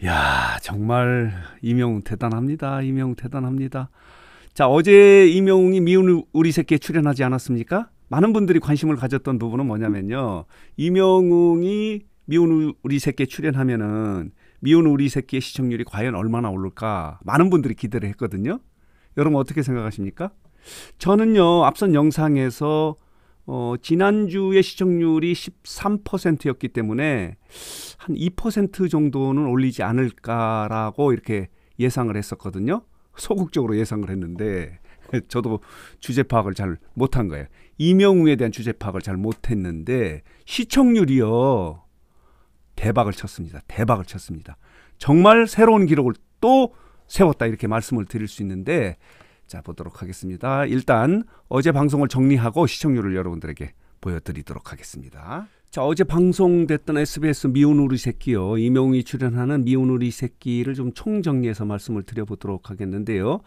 야, 정말 이명웅 대단합니다. 이명웅 대단합니다. 자, 어제 이명웅이 미운 우리 새끼에 출연하지 않았습니까? 많은 분들이 관심을 가졌던 부분은 뭐냐면요. 이명웅이 미운 우리 새끼에 출연하면은 미운 우리 새끼의 시청률이 과연 얼마나 오를까? 많은 분들이 기대를 했거든요. 여러분 어떻게 생각하십니까? 저는요, 앞선 영상에서 지난주의 시청률이 13%였기 때문에 한 2% 정도는 올리지 않을까라고 이렇게 예상을 했었거든요. 소극적으로 예상을 했는데 저도 주제 파악을 잘 못한 거예요. 이명웅에 대한 주제 파악을 잘 못했는데 시청률이요. 대박을 쳤습니다. 대박을 쳤습니다. 정말 새로운 기록을 또 세웠다 이렇게 말씀을 드릴 수 있는데 자, 보도록 하겠습니다. 일단 어제 방송을 정리하고 시청률을 여러분들에게 보여드리도록 하겠습니다. 자, 어제 방송됐던 SBS 미운 우리 새끼요. 이명웅이 출연하는 미운 우리 새끼를 좀 총정리해서 말씀을 드려보도록 하겠는데요.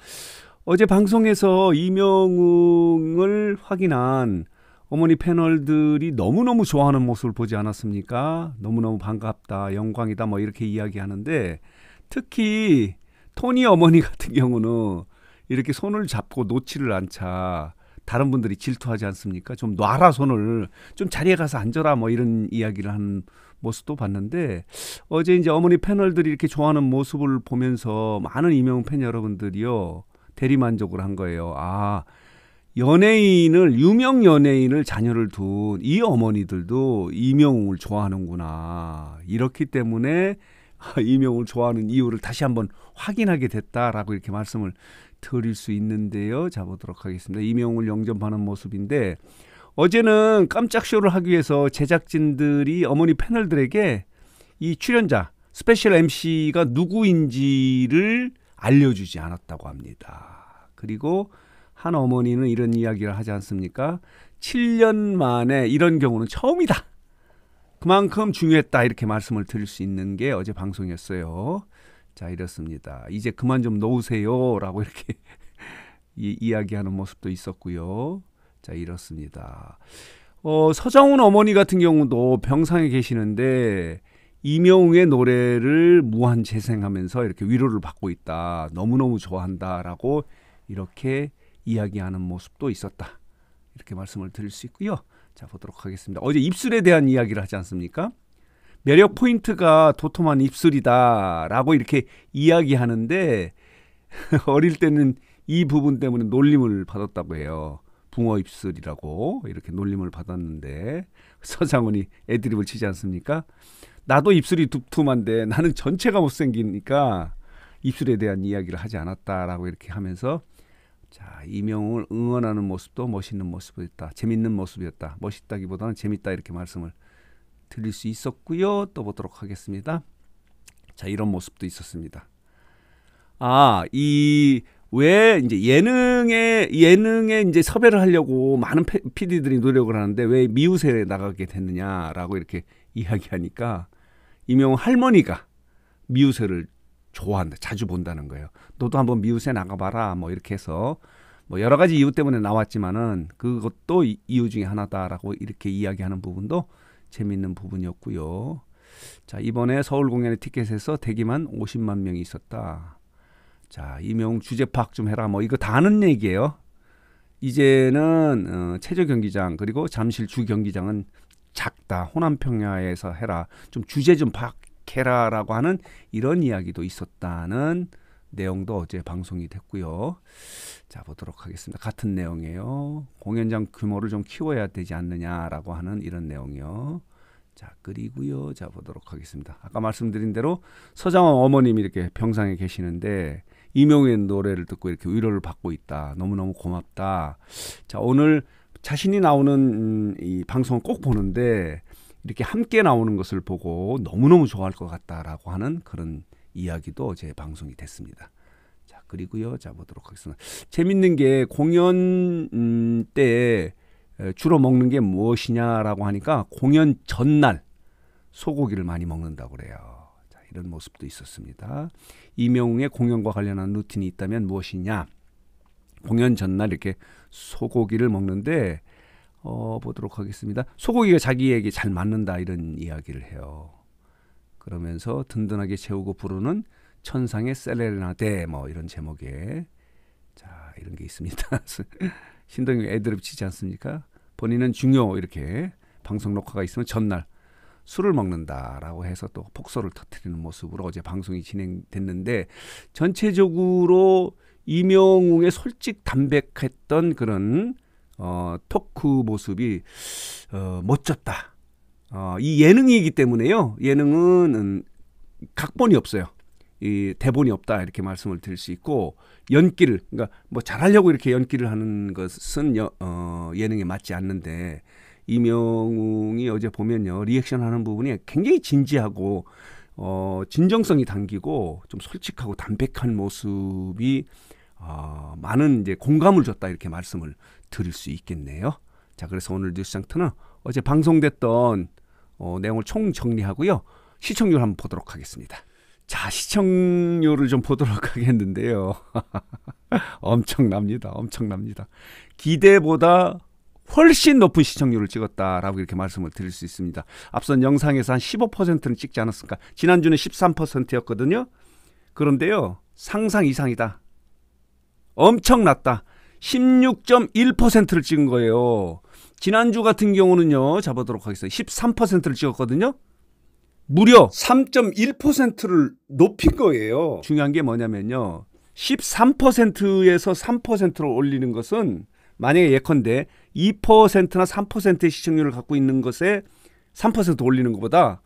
어제 방송에서 이명웅을 확인한 어머니 패널들이 너무너무 좋아하는 모습을 보지 않았습니까? 너무너무 반갑다, 영광이다 뭐 이렇게 이야기하는데 특히 토니 어머니 같은 경우는 이렇게 손을 잡고 놓지를 않자 다른 분들이 질투하지 않습니까? 좀 놔라 손을, 좀 자리에 가서 앉아라 뭐 이런 이야기를 하는 모습도 봤는데 어제 이제 어머니 패널들이 이렇게 좋아하는 모습을 보면서 많은 이명웅 팬 여러분들이요 대리만족을 한 거예요. 아, 연예인을, 유명 연예인을 자녀를 둔 이 어머니들도 이명웅을 좋아하는구나. 이렇기 때문에 이명웅을 좋아하는 이유를 다시 한번 확인하게 됐다라고 이렇게 말씀을 드릴 수 있는데요. 자, 보도록 하겠습니다. 이명웅을 영접하는 모습인데 어제는 깜짝 쇼를 하기 위해서 제작진들이 어머니 패널들에게 이 출연자, 스페셜 MC가 누구인지를 알려주지 않았다고 합니다. 그리고 한 어머니는 이런 이야기를 하지 않습니까? 7년 만에 이런 경우는 처음이다. 그만큼 중요했다 이렇게 말씀을 드릴 수 있는 게 어제 방송이었어요. 자, 이렇습니다. 이제 그만 좀 놓으세요 라고 이렇게 이야기하는 모습도 있었고요. 자, 이렇습니다. 서장훈 어머니 같은 경우도 병상에 계시는데 이명웅의 노래를 무한 재생하면서 이렇게 위로를 받고 있다. 너무너무 좋아한다라고 이렇게 이야기하는 모습도 있었다. 이렇게 말씀을 드릴 수 있고요. 자, 보도록 하겠습니다. 어제 입술에 대한 이야기를 하지 않습니까? 매력 포인트가 도톰한 입술이다라고 이렇게 이야기하는데 어릴 때는 이 부분 때문에 놀림을 받았다고 해요. 붕어 입술이라고 이렇게 놀림을 받았는데 서장훈이 애드립을 치지 않습니까? 나도 입술이 두툼한데 나는 전체가 못생기니까 입술에 대한 이야기를 하지 않았다라고 이렇게 하면서 자, 이명웅을 응원하는 모습도 멋있는 모습이었다. 재밌는 모습이었다. 멋있다기보다는 재밌다 이렇게 말씀을 드릴 수 있었고요. 또 보도록 하겠습니다. 자, 이런 모습도 있었습니다. 아, 왜 이제 예능에 이제 섭외를 하려고 많은 PD들이 노력을 하는데 왜 미우새에 나가게 됐느냐라고 이렇게 이야기하니까 이명웅 할머니가 미우새를 좋아한다. 자주 본다는 거예요. 너도 한번 미우새 나가봐라. 뭐 이렇게 해서 뭐 여러 가지 이유 때문에 나왔지만은 그것도 이유 중에 하나다라고 이렇게 이야기하는 부분도 재밌는 부분이었고요. 자, 이번에 서울 공연의 티켓에서 대기만 50만 명이 있었다. 자, 이명웅 주제 파악 좀 해라. 뭐 이거 다 아는 얘기예요. 이제는 체조 경기장 그리고 잠실 주 경기장은 작다. 호남평야에서 해라. 좀 주제 좀 파악해라라고 하는 이런 이야기도 있었다는 내용도 어제 방송이 됐고요. 자, 보도록 하겠습니다. 같은 내용이에요. 공연장 규모를 좀 키워야 되지 않느냐라고 하는 이런 내용이요. 자, 그리고요. 자, 보도록 하겠습니다. 아까 말씀드린 대로 서장훈 어머님이 이렇게 병상에 계시는데 이명웅의 노래를 듣고 이렇게 위로를 받고 있다. 너무너무 고맙다. 자, 오늘 자신이 나오는 이 방송을 꼭 보는데 이렇게 함께 나오는 것을 보고 너무너무 좋아할 것 같다라고 하는 그런 이야기도 어제 방송이 됐습니다. 자, 그리고요. 자, 보도록 하겠습니다. 재밌는 게 공연 때 주로 먹는 게 무엇이냐라고 하니까 공연 전날 소고기를 많이 먹는다고 그래요. 자, 이런 모습도 있었습니다. 이명웅의 공연과 관련한 루틴이 있다면 무엇이냐? 공연 전날 이렇게 소고기를 먹는데 보도록 하겠습니다. 소고기가 자기에게 잘 맞는다 이런 이야기를 해요. 그러면서 든든하게 채우고 부르는 천상의 세레나데 뭐 이런 제목의 자 이런 게 있습니다. 신동엽 애드립 치지 않습니까? 본인은 중요 이렇게 방송 녹화가 있으면 전날 술을 먹는다라고 해서 또 폭소를 터뜨리는 모습으로 어제 방송이 진행됐는데 전체적으로 이명웅의 솔직 담백했던 그런 토크 모습이 멋졌다. 이 예능이기 때문에요. 예능은 각본이 없어요. 이 대본이 없다 이렇게 말씀을 드릴 수 있고 연기를 그러니까 뭐 잘하려고 이렇게 연기를 하는 것은 예능에 맞지 않는데 이명웅이 어제 보면요 리액션 하는 부분이 굉장히 진지하고 진정성이 담기고 좀 솔직하고 담백한 모습이 많은 이제 공감을 줬다 이렇게 말씀을 드릴 수 있겠네요. 자 그래서 오늘 뉴스장터는 어제 방송됐던 내용을 총 정리하고요 시청률 한번 보도록 하겠습니다. 자 시청률을 좀 보도록 하겠는데요. 엄청납니다. 기대보다 훨씬 높은 시청률을 찍었다라고 이렇게 말씀을 드릴 수 있습니다. 앞선 영상에서 한 15%는 찍지 않았을까. 지난주는 13%였거든요. 그런데요. 상상 이상이다. 엄청났다. 16.1%를 찍은 거예요. 지난주 같은 경우는요. 잡아보도록 하겠습니다. 13%를 찍었거든요. 무려 3.1%를 높인 거예요. 중요한 게 뭐냐면요. 13%에서 3%를 올리는 것은 만약에 예컨대 2%나 3%의 시청률을 갖고 있는 것에 3% 올리는 것보다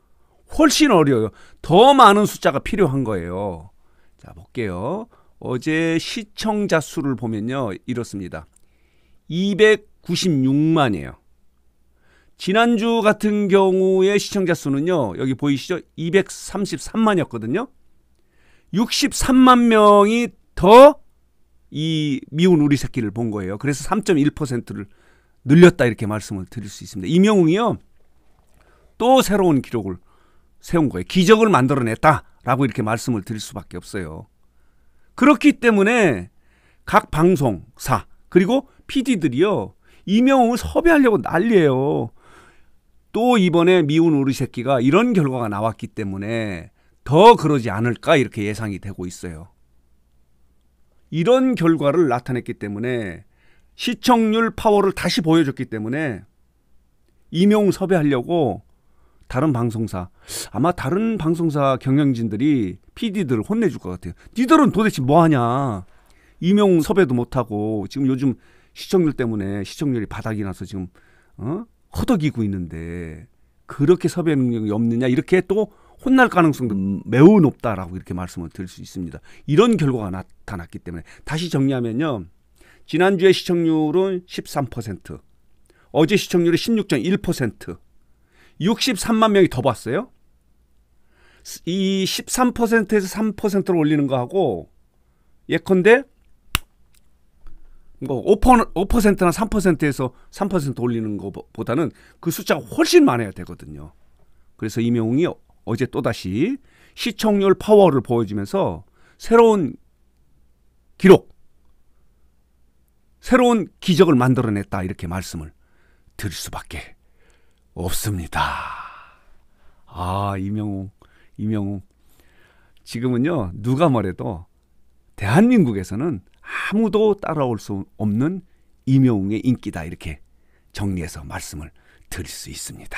훨씬 어려워요. 더 많은 숫자가 필요한 거예요. 자, 볼게요. 어제 시청자 수를 보면요. 이렇습니다. 296만이에요. 지난주 같은 경우에 시청자 수는요. 여기 보이시죠? 233만이었거든요. 63만 명이 더 이 미운 우리 새끼를 본 거예요. 그래서 3.1%를 늘렸다 이렇게 말씀을 드릴 수 있습니다. 이명웅이요. 또 새로운 기록을 세운 거예요. 기적을 만들어냈다라고 이렇게 말씀을 드릴 수밖에 없어요. 그렇기 때문에 각 방송사 그리고 PD들이요. 이명웅을 섭외하려고 난리예요. 또 이번에 미운 우리 새끼가 이런 결과가 나왔기 때문에 더 그러지 않을까 이렇게 예상이 되고 있어요. 이런 결과를 나타냈기 때문에 시청률 파워를 다시 보여줬기 때문에 이명웅 섭외하려고 다른 방송사 아마 다른 방송사 경영진들이 PD들을 혼내줄 것 같아요. 니들은 도대체 뭐하냐. 이명웅 섭외도 못하고 지금 요즘 시청률 때문에 시청률이 바닥이 나서 지금 허덕이고 있는데 그렇게 섭외 능력이 없느냐 이렇게 또 혼날 가능성도 매우 높다라고 이렇게 말씀을 드릴 수 있습니다. 이런 결과가 나타났기 때문에 다시 정리하면요. 지난주에 시청률은 13%, 어제 시청률이 16.1%, 63만 명이 더 봤어요. 이 13%에서 3%를 올리는 거하고 예컨대 5%나 3%에서 3% 올리는 것보다는 그 숫자가 훨씬 많아야 되거든요. 그래서 이명웅이 어제 또다시 시청률 파워를 보여주면서 새로운 기록, 새로운 기적을 만들어냈다 이렇게 말씀을 드릴 수밖에 없습니다. 이명웅. 지금은요 누가 뭐래도 대한민국에서는 아무도 따라올 수 없는 이명웅의 인기다 이렇게 정리해서 말씀을 드릴 수 있습니다.